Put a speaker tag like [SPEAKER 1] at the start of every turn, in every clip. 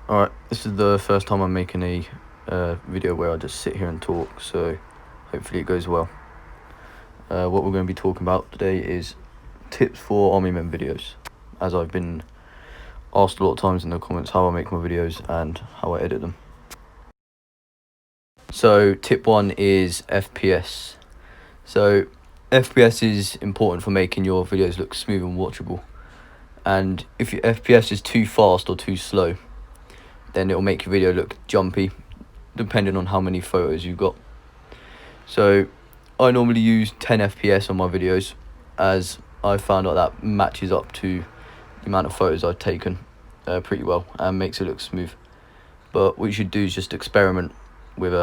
[SPEAKER 1] Alright, this is the first time I'm making a video where I just sit here and talk, so hopefully it goes well. What we're going to be talking about today is tips for army men videos, as I've been asked a lot of times in the comments how I make my videos and how I edit them. So tip 1 is FPS. So FPS is important for making your videos look smooth and watchable, and if your FPS is too fast or too slow, then it'll make your video look jumpy, depending on how many photos you've got. So I normally use 10 FPS on my videos, as I found out that matches up to the amount of photos I've taken pretty well and makes it look smooth. But what you should do is just experiment with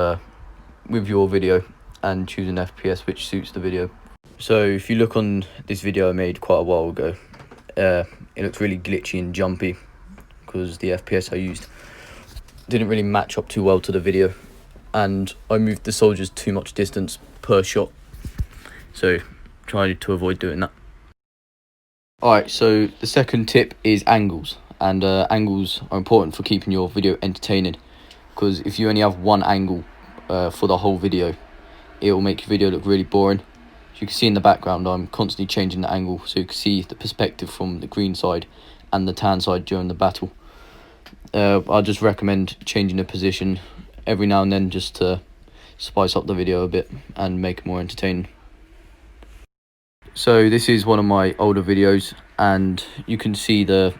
[SPEAKER 1] your video and choose an FPS which suits the video. So if you look on this video I made quite a while ago, it looks really glitchy and jumpy because the FPS I used didn't really match up too well to the video, and I moved the soldiers too much distance per shot, so try to avoid doing that. Alright, so the second tip is angles, and angles are important for keeping your video entertaining, because if you only have one angle for the whole video, it will make your video look really boring. As you can see in the background, I'm constantly changing the angle so you can see the perspective from the green side and the tan side during the battle. I just recommend changing the position every now and then just to spice up the video a bit and make it more entertaining. So this is one of my older videos, and you can see the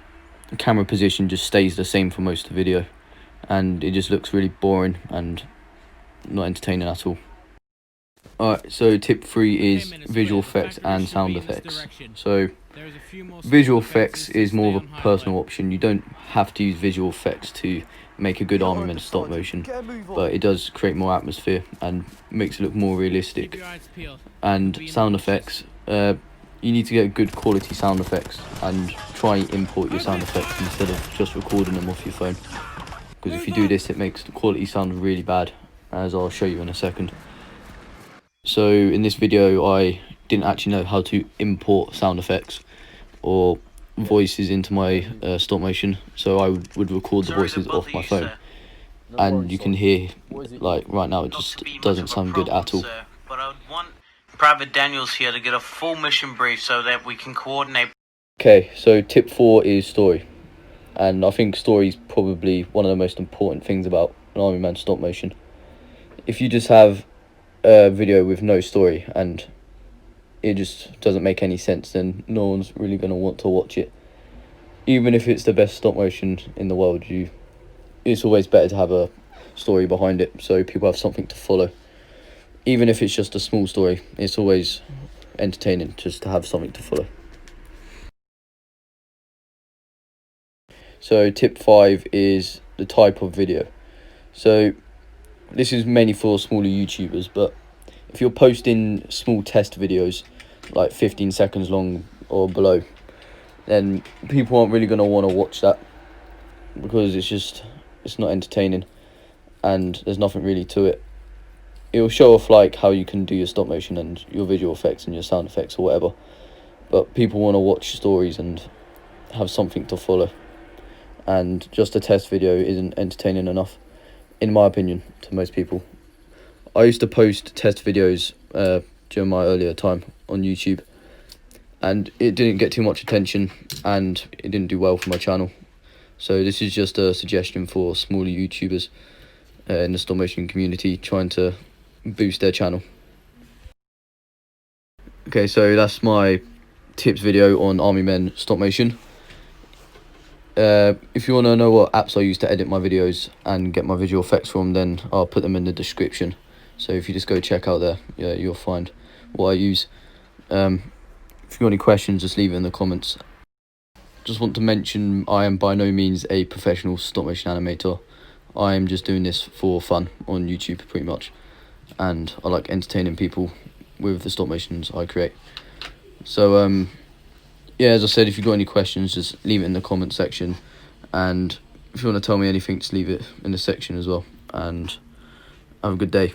[SPEAKER 1] camera position just stays the same for most of the video, and it just looks really boring and not entertaining at all. Alright, so tip 3 is visual effects and sound effects. So visual effects is more of a personal option. You don't have to use visual effects to make a good armament stop motion, but it does create more atmosphere and makes it look more realistic. And sound effects, you need to get good quality sound effects and try import your sound effects instead of just recording them off your phone, because if you do this it makes the quality sound really bad, as I'll show you in a second. So in this video I didn't actually know how to import sound effects or voices into my stop motion, so I would record the voices off my phone, and you can hear, like right now, it just doesn't sound good at all.
[SPEAKER 2] But I would want Private Daniels here to get a full mission brief so that we can coordinate.
[SPEAKER 1] Okay, so tip 4 is story, and I think story is probably one of the most important things about an army man stop motion. If you just have a video with no story and it just doesn't make any sense, then no one's really going to want to watch it. Even if it's the best stop motion in the world, it's always better to have a story behind it so people have something to follow. Even if it's just a small story, it's always entertaining just to have something to follow. So tip 5 is the type of video. So this is mainly for smaller YouTubers, but if you're posting small test videos like 15 seconds long or below, then people aren't really going to want to watch that, because it's not entertaining and there's nothing really to it. It'll show off like how you can do your stop motion and your visual effects and your sound effects or whatever, but people want to watch stories and have something to follow, and just a test video isn't entertaining enough, in my opinion, to most people. I used to post test videos during my earlier time on YouTube, and it didn't get too much attention and it didn't do well for my channel. So this is just a suggestion for smaller YouTubers in the stop motion community trying to boost their channel. Okay, so that's my tips video on army men stop motion. If you want to know what apps I use to edit my videos and get my visual effects from, then I'll put them in the description. So if you just go check out there, yeah, you'll find what I use. If you've got any questions, just leave it in the comments. Just want to mention, I am by no means a professional stop motion animator. I am just doing this for fun on YouTube pretty much, and I like entertaining people with the stop motions I create. So yeah, as I said, if you've got any questions, just leave it in the comment section, and if you want to tell me anything, just leave it in the section as well, and have a good day.